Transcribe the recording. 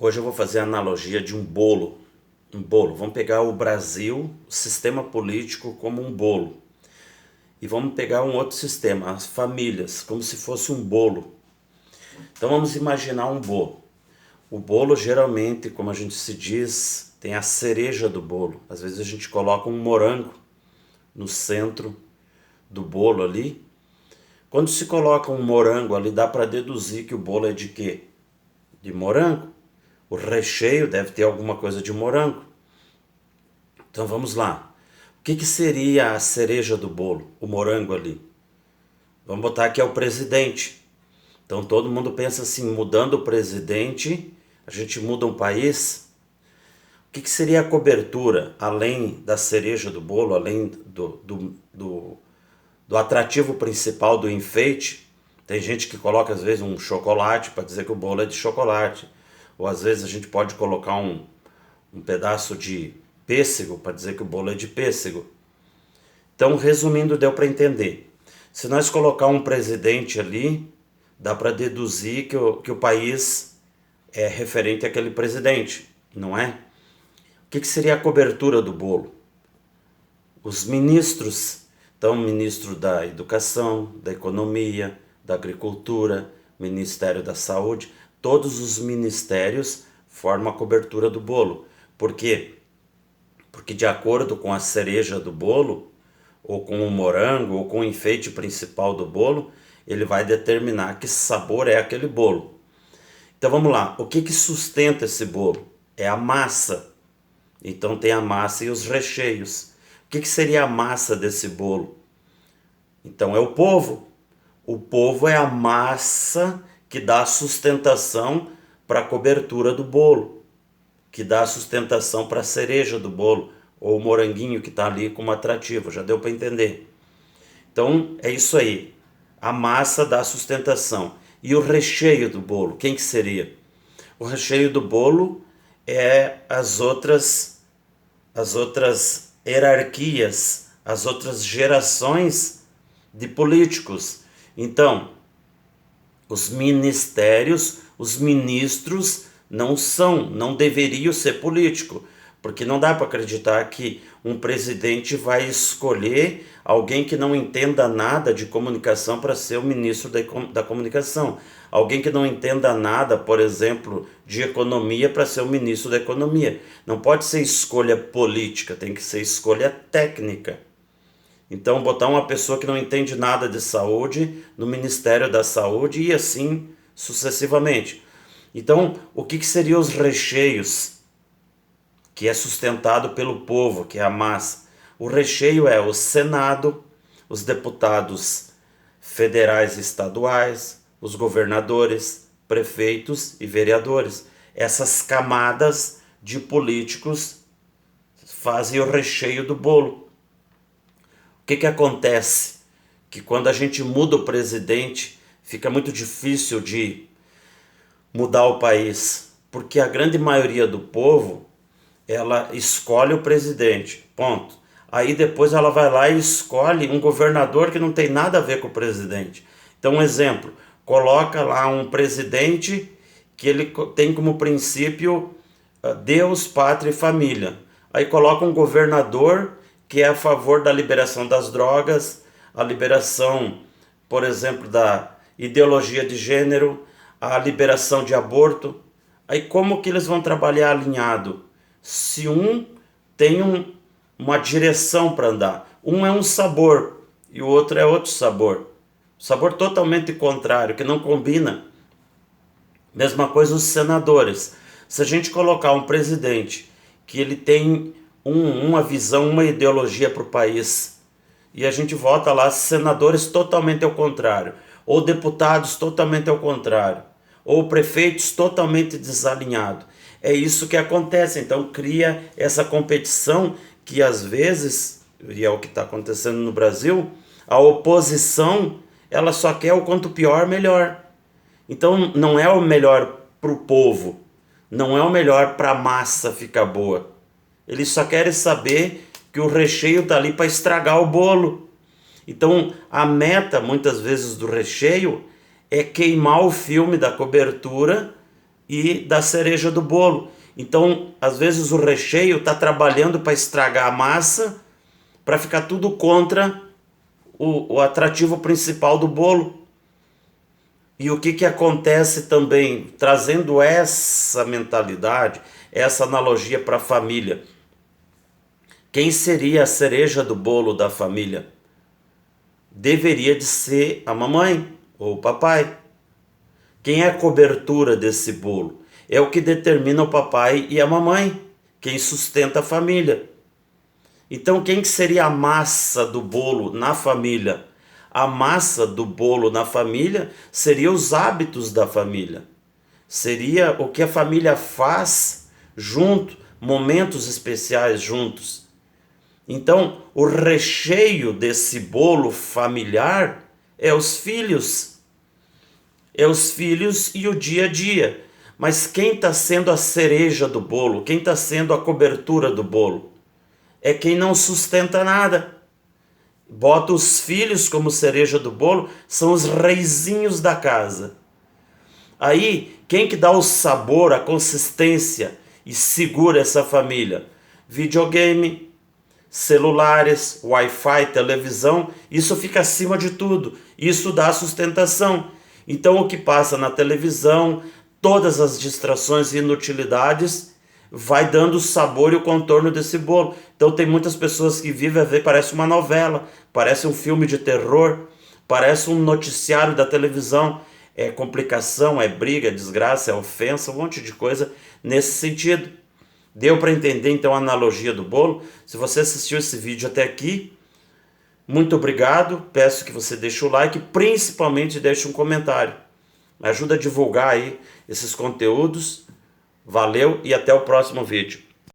Hoje eu vou fazer a analogia de um bolo. Um bolo. Vamos pegar o Brasil, o sistema político como um bolo. E vamos pegar um outro sistema, as famílias, como se fosse um bolo. Então vamos imaginar um bolo. O bolo geralmente, como a gente se diz, tem a cereja do bolo. Às vezes a gente coloca um morango no centro do bolo ali. Quando se coloca um morango ali, dá para deduzir que o bolo é de quê? De morango. O recheio deve ter alguma coisa de morango. Então vamos lá. O que seria a cereja do bolo? O morango ali. Vamos botar que é o presidente. Então todo mundo pensa assim, mudando o presidente, a gente muda um país. O que seria a cobertura, além da cereja do bolo, além do atrativo principal do enfeite? Tem gente que coloca às vezes um chocolate para dizer que o bolo é de chocolate. Ou às vezes a gente pode colocar um pedaço de pêssego para dizer que o bolo é de pêssego. Então, resumindo, deu para entender. Se nós colocar um presidente ali, dá para deduzir que o país é referente àquele presidente, não é? O que seria a cobertura do bolo? Os ministros, então ministro da Educação, da Economia, da Agricultura, Ministério da Saúde, todos os ministérios formam a cobertura do bolo. Por quê? Porque de acordo com a cereja do bolo, ou com o morango, ou com o enfeite principal do bolo, ele vai determinar que sabor é aquele bolo. Então vamos lá, o que sustenta esse bolo? É a massa. Então tem a massa e os recheios. O que seria a massa desse bolo? Então é o povo. O povo é a massa que dá sustentação para a cobertura do bolo, que dá sustentação para a cereja do bolo, ou o moranguinho que está ali como atrativo, já deu para entender. Então é isso aí, a massa dá sustentação. E o recheio do bolo, quem que seria? O recheio do bolo é as outras hierarquias, as outras gerações de políticos. Então, os ministérios, os ministros não deveriam ser políticos, porque não dá para acreditar que um presidente vai escolher alguém que não entenda nada de comunicação para ser o ministro da comunicação. Alguém que não entenda nada, por exemplo, de economia para ser o ministro da economia. Não pode ser escolha política, tem que ser escolha técnica. Então botar uma pessoa que não entende nada de saúde no Ministério da Saúde e assim sucessivamente. Então, o que seriam os recheios, que é sustentado pelo povo, que é a massa? O recheio é o Senado, os deputados federais e estaduais, os governadores, prefeitos e vereadores. Essas camadas de políticos fazem o recheio do bolo. O que acontece? Que quando a gente muda o presidente, fica muito difícil de mudar o país, porque a grande maioria do povo, ela escolhe o presidente, ponto. Aí depois ela vai lá e escolhe um governador que não tem nada a ver com o presidente. Então, um exemplo, coloca lá um presidente que ele tem como princípio Deus, pátria e família. Aí coloca um governador que é a favor da liberação das drogas, a liberação, por exemplo, da ideologia de gênero, a liberação de aborto. Aí como que eles vão trabalhar alinhado? Se um tem uma direção para andar, um é um sabor e o outro é outro sabor. Sabor totalmente contrário, que não combina. Mesma coisa os senadores. Se a gente colocar um presidente que ele tem uma visão, uma ideologia para o país, e a gente vota lá senadores totalmente ao contrário, ou deputados totalmente ao contrário, ou prefeitos totalmente desalinhados. É isso que acontece, então cria essa competição que às vezes, e é o que está acontecendo no Brasil, a oposição ela só quer o quanto pior, melhor. Então não é o melhor para o povo, não é o melhor para a massa ficar boa. Eles só querem saber que o recheio está ali para estragar o bolo. Então a meta muitas vezes do recheio é queimar o filme da cobertura e da cereja do bolo. Então, às vezes o recheio está trabalhando para estragar a massa, para ficar tudo contra o atrativo principal do bolo. E o que acontece também, trazendo essa mentalidade, essa analogia para a família? Quem seria a cereja do bolo da família? Deveria de ser a mamãe ou o papai. Quem é a cobertura desse bolo? É o que determina o papai e a mamãe, quem sustenta a família. Então, quem que seria a massa do bolo na família? A massa do bolo na família seria os hábitos da família. Seria o que a família faz junto, momentos especiais juntos. Então, o recheio desse bolo familiar é os filhos. É os filhos e o dia a dia. Mas quem está sendo a cereja do bolo? Quem está sendo a cobertura do bolo? É quem não sustenta nada. Bota os filhos como cereja do bolo, são os reizinhos da casa. Aí, quem que dá o sabor, a consistência e segura essa família? Videogame, celulares, Wi-Fi, televisão, isso fica acima de tudo. Isso dá sustentação. Então, o que passa na televisão, todas as distrações e inutilidades, vai dando o sabor e o contorno desse bolo. Então tem muitas pessoas que vivem a ver, parece uma novela, parece um filme de terror, parece um noticiário da televisão. É complicação, é briga, é desgraça, é ofensa, um monte de coisa nesse sentido. Deu para entender então a analogia do bolo? Se você assistiu esse vídeo até aqui, muito obrigado. Peço que você deixe o like, principalmente deixe um comentário. Ajuda a divulgar aí esses conteúdos. Valeu e até o próximo vídeo.